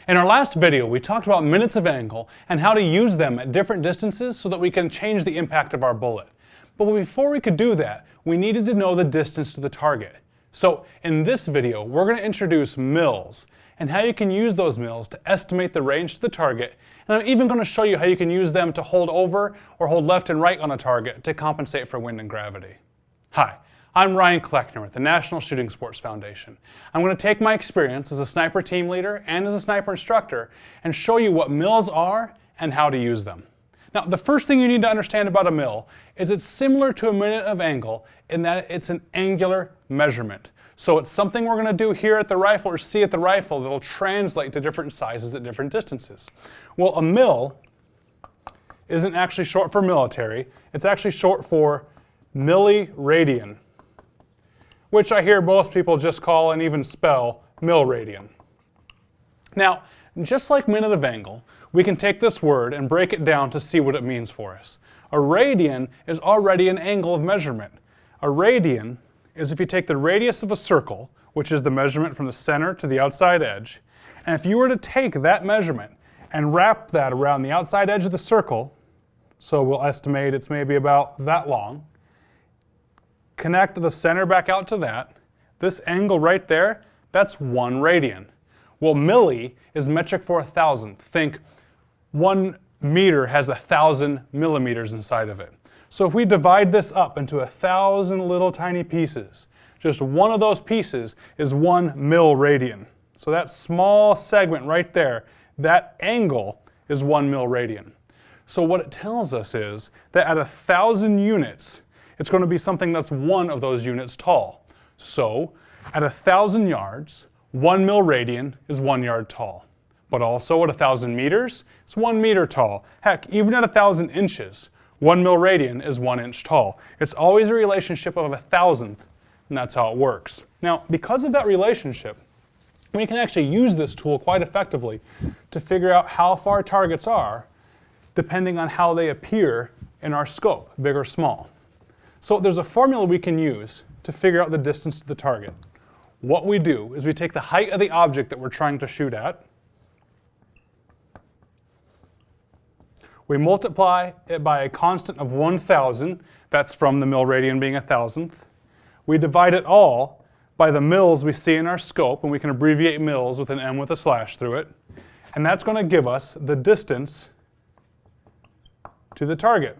In our last video, we talked about minutes of angle and how to use them at different distances so that we can change the impact of our bullet. But before we could do that, we needed to know the distance to the target. So in this video, we're going to introduce mils and how you can use those mils to estimate the range to the target. And I'm even going to show you how you can use them to hold over or hold left and right on a target to compensate for wind and gravity. Hi. I'm Ryan Cleckner with the National Shooting Sports Foundation. I'm going to take my experience as a sniper team leader and as a sniper instructor and show you what mils are and how to use them. Now, the first thing you need to understand about a mil is it's similar to a minute of angle in that it's an angular measurement. So it's something we're going to do here at the rifle or see at the rifle that'll translate to different sizes at different distances. Well, a mil isn't actually short for military. It's actually short for Milliradian, which I hear most people just call and even spell Milliradian. Now, just like minute of angle, we can take this word and break it down to see what it means for us. A radian is already an angle of measurement. A radian is if you take the radius of a circle, which is the measurement from the center to the outside edge, and if you were to take that measurement and wrap that around the outside edge of the circle, so we'll estimate it's maybe about that long, connect the center back out to that, this angle right there, that's 1 radian. Well, milli is metric for 1,000. Think 1 meter has 1,000 millimeters inside of it. So if we divide this up into 1,000 little tiny pieces, just one of those pieces is 1 milliradian. So that small segment right there, that angle is 1 milliradian. So what it tells us is that at 1,000 units, it's going to be something that's one of those units tall. So at 1,000 yards, 1 milliradian is 1 yard tall. But also at 1,000 meters, it's 1 meter tall. Heck, even at 1,000 inches, 1 milliradian is 1 inch tall. It's always a relationship of 1,000th, and that's how it works. Now, because of that relationship, we can actually use this tool quite effectively to figure out how far targets are, depending on how they appear in our scope, big or small. So there's a formula we can use to figure out the distance to the target. What we do is we take the height of the object that we're trying to shoot at, we multiply it by a constant of 1,000, that's from the milliradian being 1,000th. We divide it all by the mils we see in our scope, and we can abbreviate mils with an M with a slash through it, and that's going to give us the distance to the target.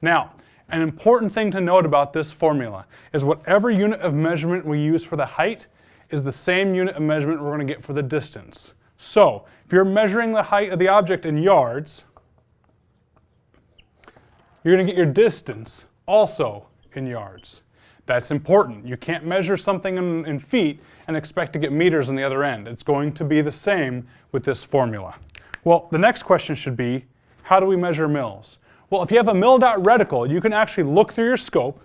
Now, an important thing to note about this formula is whatever unit of measurement we use for the height is the same unit of measurement we're going to get for the distance. So, if you're measuring the height of the object in yards, you're going to get your distance also in yards. That's important. You can't measure something in feet and expect to get meters on the other end. It's going to be the same with this formula. Well, the next question should be, how do we measure mils? Well, if you have a mil-dot reticle, you can actually look through your scope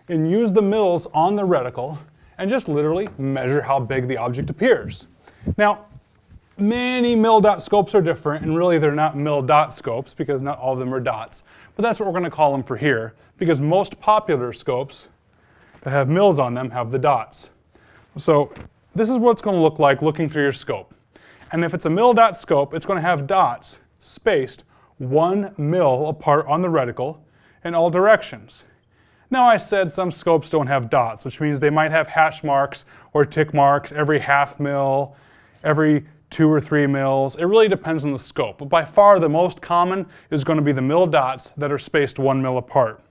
and use the mils on the reticle and just literally measure how big the object appears. Now, many mil-dot scopes are different, and really they're not mil-dot scopes because not all of them are dots, but that's what we're going to call them for here because most popular scopes that have mils on them have the dots. So this is what it's going to look like looking through your scope. And if it's a mil-dot scope, it's going to have dots spaced 1 mil apart on the reticle in all directions. Now I said some scopes don't have dots, which means they might have hash marks or tick marks every half mil, every 2 or 3 mils. It really depends on the scope, but by far the most common is going to be the mil dots that are spaced 1 mil apart.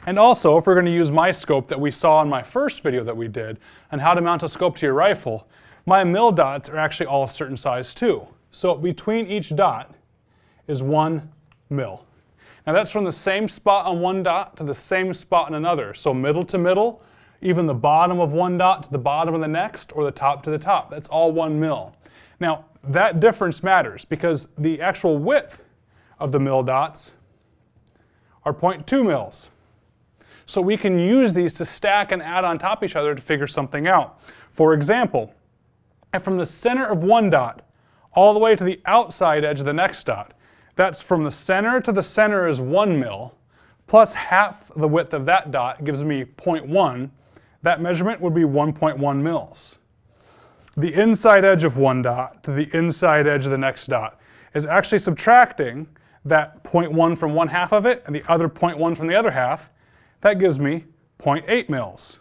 And also, if we're going to use my scope that we saw in my first video that we did on how to mount a scope to your rifle, my mil dots are actually all a certain size too. So between each dot is 1 mil. Now that's from the same spot on one dot to the same spot on another. So middle to middle, even the bottom of one dot to the bottom of the next, or the top to the top. That's all 1 mil. Now that difference matters because the actual width of the mil dots are 0.2 mils. So we can use these to stack and add on top of each other to figure something out. For example, if from the center of one dot all the way to the outside edge of the next dot, that's from the center to the center is 1 mil, plus half the width of that dot gives me 0.1. That measurement would be 1.1 mils. the inside edge of one dot to the inside edge of the next dot is actually subtracting that 0.1 from one half of it and the other 0.1 from the other half. That gives me 0.8 mils.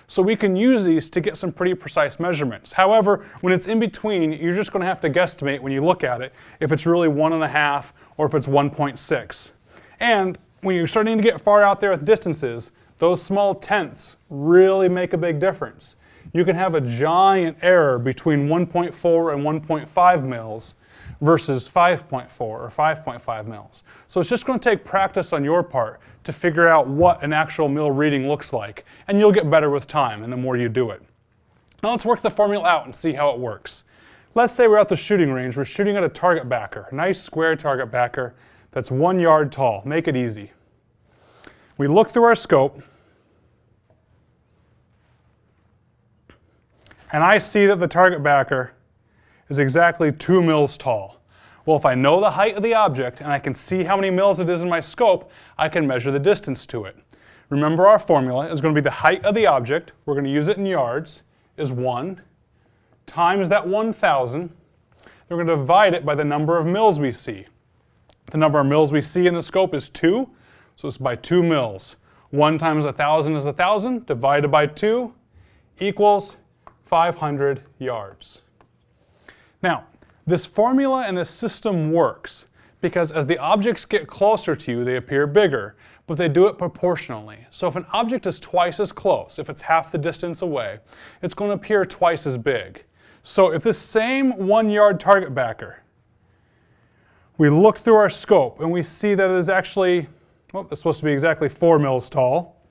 So we can use these to get some pretty precise measurements. However, when it's in between, you're just going to have to guesstimate when you look at it if it's really 1.5 or if it's 1.6. And when you're starting to get far out there with distances, those small tenths really make a big difference. You can have a giant error between 1.4 and 1.5 mils versus 5.4 or 5.5 mils. So it's just going to take practice on your part to figure out what an actual mil reading looks like, and you'll get better with time and the more you do it. Now let's work the formula out and see how it works. Let's say we're at the shooting range, we're shooting at a target backer, a nice square target backer that's 1 yard tall. Make it easy. We look through our scope, and I see that the target backer is exactly 2 mils tall. Well, if I know the height of the object and I can see how many mils it is in my scope, I can measure the distance to it. Remember, our formula is going to be the height of the object, we're going to use it in yards, is 1 times that 1,000. We're going to divide it by the number of mils we see. The number of mils we see in the scope is 2, so it's by 2 mils. 1 times 1,000 is 1,000, divided by 2 equals 500 yards. Now, this formula and this system works because as the objects get closer to you, they appear bigger, but they do it proportionally. So if an object is twice as close, if it's half the distance away, it's going to appear twice as big. So if this same 1 yard target backer, we look through our scope and we see that it is actually, well, it's supposed to be exactly 4 mils tall.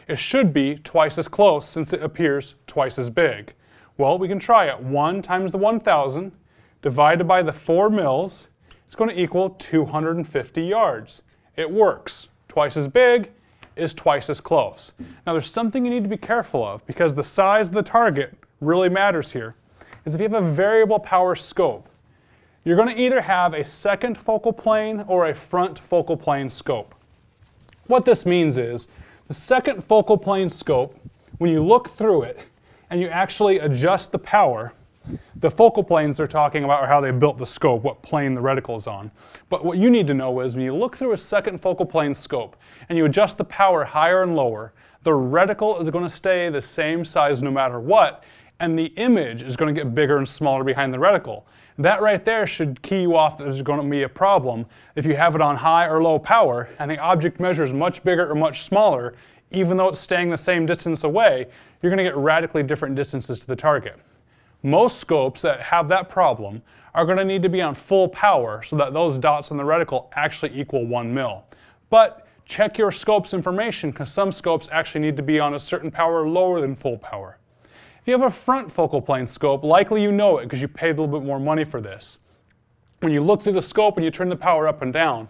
It should be twice as close since it appears twice as big. Well, we can try it. 1 times the 1,000 divided by the 4 mils is going to equal 250 yards. It works. Twice as big is twice as close. Now there's something you need to be careful of because the size of the target really matters here, is if you have a variable power scope, you're going to either have a second focal plane or a front focal plane scope. What this means is the second focal plane scope, when you look through it, and you actually adjust the power, the focal planes they're talking about are how they built the scope, what plane the reticle is on. But what you need to know is when you look through a second focal plane scope and you adjust the power higher and lower, the reticle is going to stay the same size no matter what, and the image is going to get bigger and smaller behind the reticle. That right there should key you off that there's going to be a problem if you have it on high or low power and the object measures much bigger or much smaller. Even though it's staying the same distance away, you're going to get radically different distances to the target. Most scopes that have that problem are going to need to be on full power so that those dots on the reticle actually equal 1 mil. But check your scope's information because some scopes actually need to be on a certain power lower than full power. If you have a front focal plane scope, likely you know it because you paid a little bit more money for this. When you look through the scope and you turn the power up and down,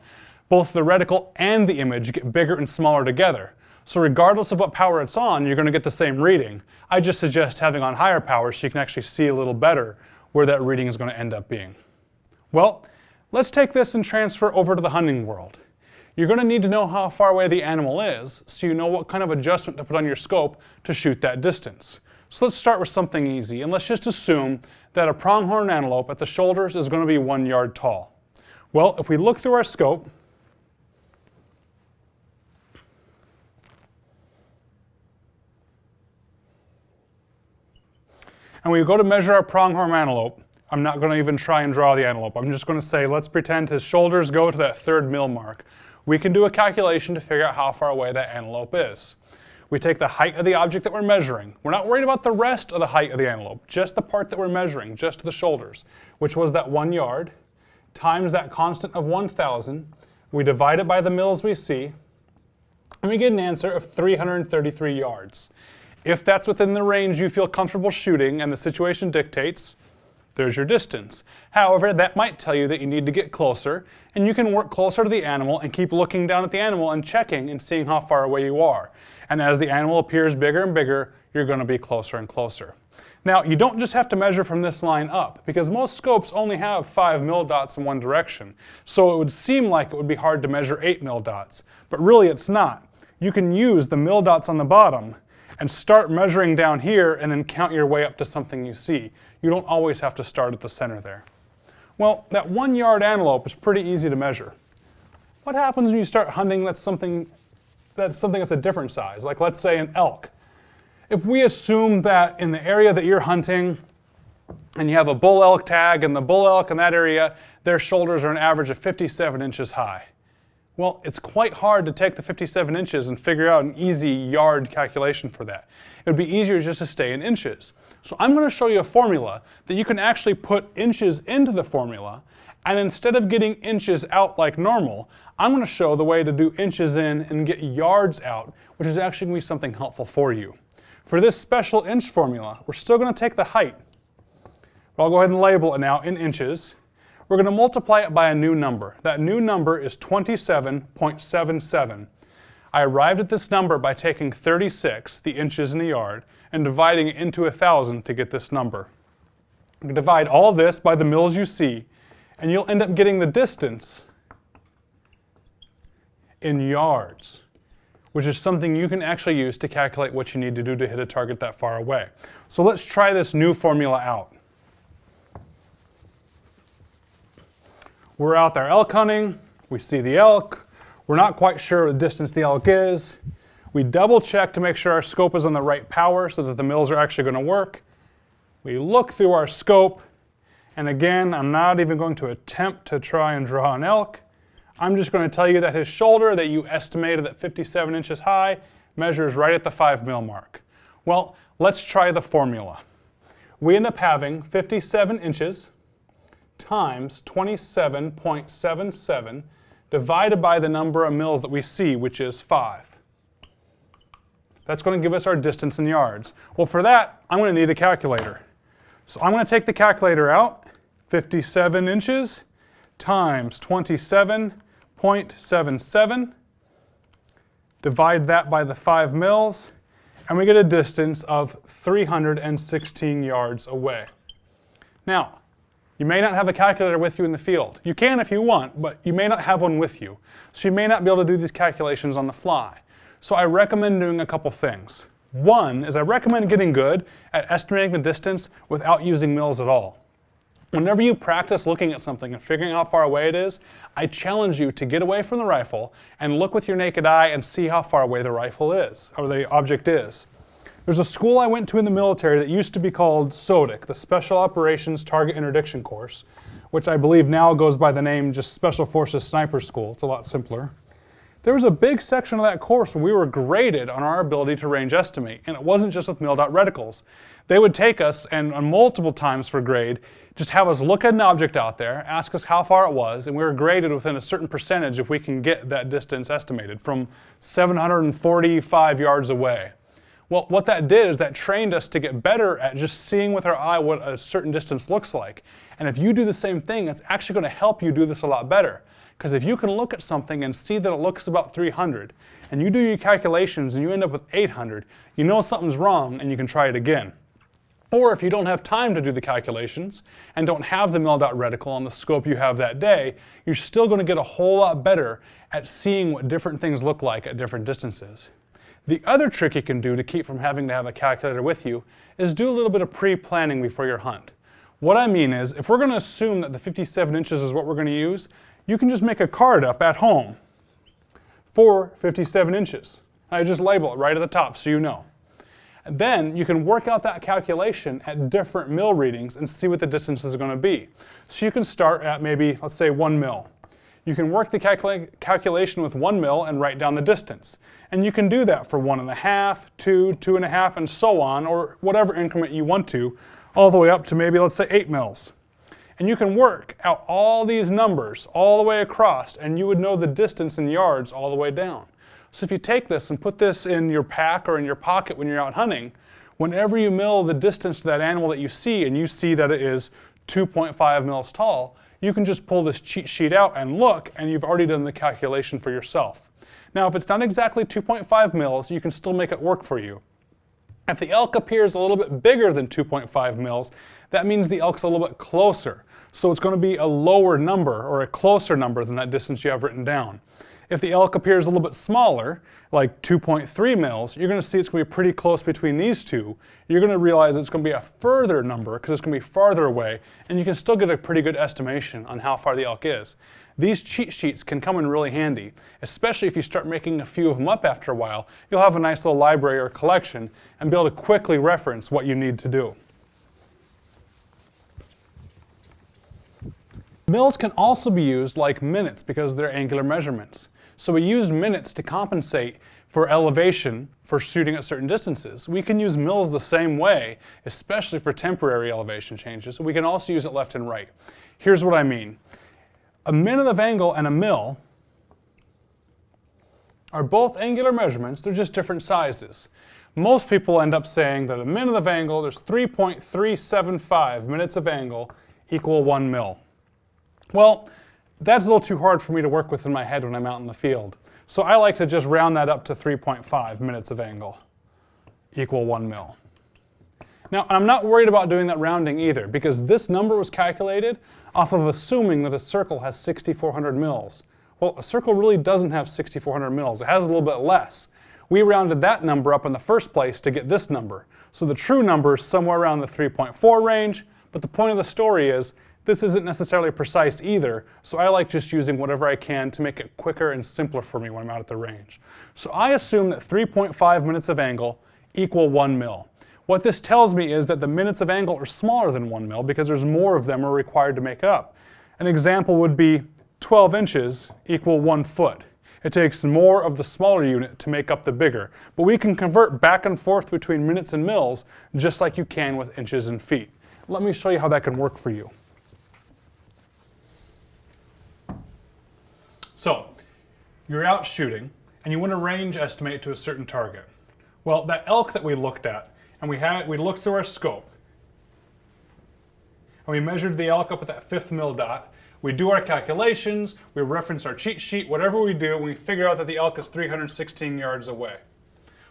both the reticle and the image get bigger and smaller together. So regardless of what power it's on, you're going to get the same reading. I just suggest having on higher power so you can actually see a little better where that reading is going to end up being. Well, let's take this and transfer over to the hunting world. You're going to need to know how far away the animal is so you know what kind of adjustment to put on your scope to shoot that distance. So let's start with something easy, and let's just assume that a pronghorn antelope at the shoulders is going to be 1 yard tall. Well, if we look through our scope, and we go to measure our pronghorn antelope, I'm not going to even try and draw the antelope. I'm just going to say, let's pretend his shoulders go to that 3rd mil mark. We can do a calculation to figure out how far away that antelope is. We take the height of the object that we're measuring. We're not worried about the rest of the height of the antelope, just the part that we're measuring, just the shoulders, which was that 1 yard, times that constant of 1,000. We divide it by the mils we see, and we get an answer of 333 yards. If that's within the range you feel comfortable shooting and the situation dictates, there's your distance. However, that might tell you that you need to get closer, and you can work closer to the animal and keep looking down at the animal and checking and seeing how far away you are. And as the animal appears bigger and bigger, you're going to be closer and closer. Now, you don't just have to measure from this line up, because most scopes only have 5 mil dots in one direction. So it would seem like it would be hard to measure 8 mil dots, but really it's not. You can use the mil dots on the bottom and start measuring down here and then count your way up to something you see. You don't always have to start at the center there. Well, that 1 yard antelope is pretty easy to measure. What happens when you start hunting that's something that's a different size, like let's say an elk? If we assume that in the area that you're hunting and you have a bull elk tag, and the bull elk in that area, their shoulders are an average of 57 inches high. Well, it's quite hard to take the 57 inches and figure out an easy yard calculation for that. It would be easier just to stay in inches. So I'm going to show you a formula that you can actually put inches into the formula, and instead of getting inches out like normal, I'm going to show the way to do inches in and get yards out, which is actually going to be something helpful for you. For this special inch formula, we're still going to take the height. I'll go ahead and label it now in inches. We're going to multiply it by a new number. That new number is 27.77. I arrived at this number by taking 36, the inches in the yard, and dividing it into 1,000 to get this number. Divide all this by the mils you see, and you'll end up getting the distance in yards, which is something you can actually use to calculate what you need to do to hit a target that far away. So let's try this new formula out. We're out there elk hunting, we see the elk, we're not quite sure the distance the elk is. We double check to make sure our scope is on the right power so that the mils are actually going to work. We look through our scope, and again, I'm not even going to attempt to try and draw an elk. I'm just going to tell you that his shoulder that you estimated at 57 inches high measures right at the 5 mil mark. Well, let's try the formula. We end up having 57 inches times 27.77 divided by the number of mils that we see, which is 5. That's going to give us our distance in yards. Well, for that, I'm going to need a calculator. So I'm going to take the calculator out. 57 inches times 27.77. Divide that by the 5 mils, and we get a distance of 316 yards away. Now, you may not have a calculator with you in the field. You can if you want, but you may not have one with you. So you may not be able to do these calculations on the fly. So I recommend doing a couple things. One is I recommend getting good at estimating the distance without using mils at all. Whenever you practice looking at something and figuring out how far away it is, I challenge you to get away from the rifle and look with your naked eye and see how far away the rifle is, or the object is. There's a school I went to in the military that used to be called SOTIC, the Special Operations Target Interdiction Course, which I believe now goes by the name just Special Forces Sniper School. It's a lot simpler. There was a big section of that course where we were graded on our ability to range estimate, and it wasn't just with milled out reticles. They would take us, and on multiple times for grade, just have us look at an object out there, ask us how far it was, and we were graded within a certain percentage if we can get that distance estimated from 745 yards away. Well, what that did is that trained us to get better at just seeing with our eye what a certain distance looks like. And if you do the same thing, it's actually going to help you do this a lot better. Because if you can look at something and see that it looks about 300, and you do your calculations and you end up with 800, you know something's wrong and you can try it again. Or if you don't have time to do the calculations and don't have the milled out reticle on the scope you have that day, you're still going to get a whole lot better at seeing what different things look like at different distances. The other trick you can do to keep from having to have a calculator with you is do a little bit of pre-planning before your hunt. What I mean is, if we're going to assume that the 57 inches is what we're going to use, you can just make a card up at home for 57 inches. I just label it right at the top so you know. And then you can work out that calculation at different mil readings and see what the distance is going to be. So you can start at maybe, let's say 1 mil. You can work the calculation with 1 mil and write down the distance. And you can do that for 1.5, 2, 2.5, and so on, or whatever increment you want to, all the way up to maybe, let's say 8 mils. And you can work out all these numbers all the way across, and you would know the distance in yards all the way down. So if you take this and put this in your pack or in your pocket when you're out hunting, whenever you mill the distance to that animal that you see, and you see that it is 2.5 mils tall, you can just pull this cheat sheet out and look, and you've already done the calculation for yourself. Now, if it's not exactly 2.5 mils, you can still make it work for you. If the elk appears a little bit bigger than 2.5 mils, that means the elk's a little bit closer. So it's going to be a lower number or a closer number than that distance you have written down. If the elk appears a little bit smaller, like 2.3 mils, you're going to see it's going to be pretty close between these two. You're going to realize it's going to be a further number because it's going to be farther away, and you can still get a pretty good estimation on how far the elk is. These cheat sheets can come in really handy, especially if you start making a few of them up after a while. You'll have a nice little library or collection and be able to quickly reference what you need to do. Mils can also be used like minutes because they're angular measurements. So we use minutes to compensate for elevation for shooting at certain distances. We can use mils the same way, especially for temporary elevation changes. We can also use it left and right. Here's what I mean. A minute of angle and a mil are both angular measurements, they're just different sizes. Most people end up saying that a minute of angle, there's 3.375 minutes of angle equal 1 mil. Well, that's a little too hard for me to work with in my head when I'm out in the field. So I like to just round that up to 3.5 minutes of angle equal 1 mil. Now, I'm not worried about doing that rounding either, because this number was calculated off of assuming that a circle has 6,400 mils. Well, a circle really doesn't have 6,400 mils. It has a little bit less. We rounded that number up in the first place to get this number. So the true number is somewhere around the 3.4 range, but the point of the story is this isn't necessarily precise either, so I like just using whatever I can to make it quicker and simpler for me when I'm out at the range. So I assume that 3.5 minutes of angle equal 1 mil. What this tells me is that the minutes of angle are smaller than 1 mil because there's more of them are required to make it up. An example would be 12 inches equal 1 foot. It takes more of the smaller unit to make up the bigger, but we can convert back and forth between minutes and mils just like you can with inches and feet. Let me show you how that can work for you. So, you're out shooting, and you want to range estimate to a certain target. Well, that elk that we looked at, and we looked through our scope, and we measured the elk up at that 5th mil dot. We do our calculations, we reference our cheat sheet, whatever we do, we figure out that the elk is 316 yards away.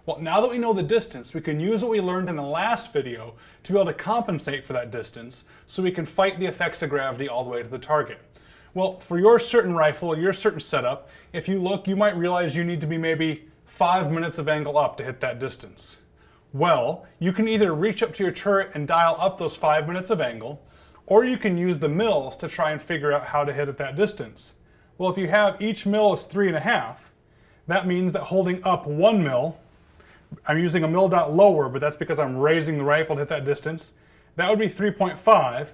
Well, now that we know the distance, we can use what we learned in the last video to be able to compensate for that distance so we can fight the effects of gravity all the way to the target. Well, for your certain rifle, your certain setup, if you look, you might realize you need to be maybe 5 minutes of angle up to hit that distance. Well, you can either reach up to your turret and dial up those 5 minutes of angle, or you can use the mils to try and figure out how to hit at that distance. Well, if you have each mil is 3.5, that means that holding up 1 mil, I'm using a mil dot lower, but that's because I'm raising the rifle to hit that distance, that would be 3.5,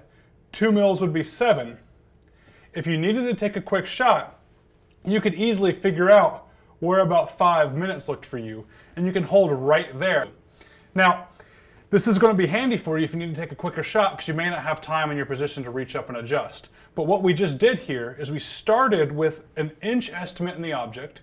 2 mils would be 7. If you needed to take a quick shot, you could easily figure out where about 5 minutes looked for you, and you can hold right there. Now, this is going to be handy for you if you need to take a quicker shot because you may not have time in your position to reach up and adjust. But what we just did here is we started with an inch estimate in the object.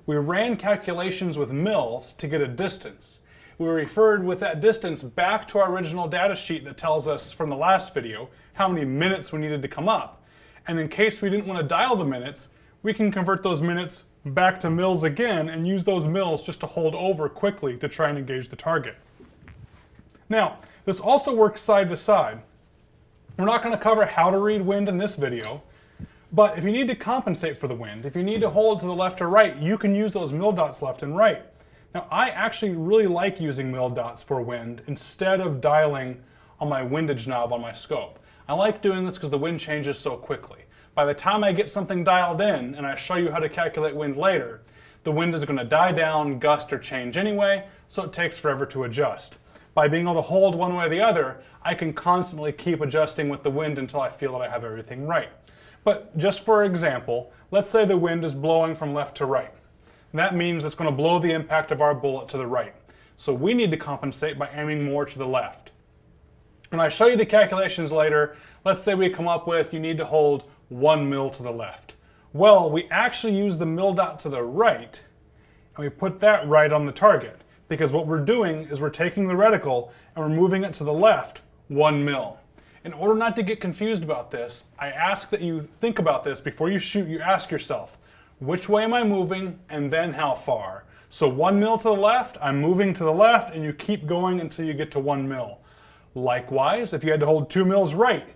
We ran calculations with mils to get a distance. We referred with that distance back to our original data sheet that tells us from the last video how many minutes we needed to come up. And in case we didn't want to dial the minutes, we can convert those minutes back to mils again and use those mils just to hold over quickly to try and engage the target. Now, this also works side to side. We're not going to cover how to read wind in this video, but if you need to compensate for the wind, if you need to hold to the left or right, you can use those mil dots left and right. Now, I actually really like using mil dots for wind instead of dialing on my windage knob on my scope. I like doing this because the wind changes so quickly. By the time I get something dialed in and I show you how to calculate wind later, the wind is going to die down, gust, or change anyway, so it takes forever to adjust. By being able to hold one way or the other, I can constantly keep adjusting with the wind until I feel that I have everything right. But just for example, let's say the wind is blowing from left to right. That means it's going to blow the impact of our bullet to the right. So we need to compensate by aiming more to the left. When I show you the calculations later, let's say we come up with you need to hold 1 mil to the left. Well, we actually use the mil dot to the right, and we put that right on the target. Because what we're doing is we're taking the reticle and we're moving it to the left 1 mil. In order not to get confused about this, I ask that you think about this before you shoot. You ask yourself, which way am I moving and then how far? So 1 mil to the left, I'm moving to the left, and you keep going until you get to 1 mil. Likewise, if you had to hold 2 mils right,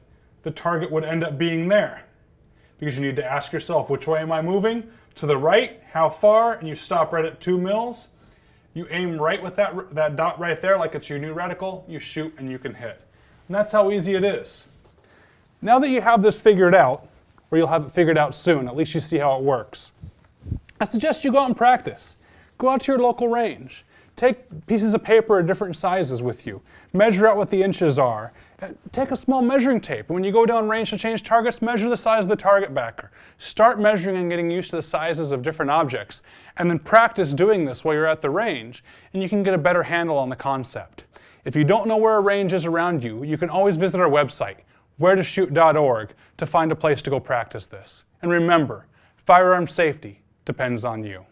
the target would end up being there. Because you need to ask yourself, which way am I moving? to the right, how far, and you stop right at 2 mils. You aim right with that dot right there like it's your new reticle, you shoot and you can hit. And that's how easy it is. Now that you have this figured out, or you'll have it figured out soon, at least you see how it works, I suggest you go out and practice. Go out to your local range. Take pieces of paper of different sizes with you. Measure out what the inches are. Take a small measuring tape. And when you go down range to change targets, measure the size of the target backer. Start measuring and getting used to the sizes of different objects. And then practice doing this while you're at the range, and you can get a better handle on the concept. If you don't know where a range is around you, you can always visit our website, wheretoshoot.org, to find a place to go practice this. And remember, firearm safety depends on you.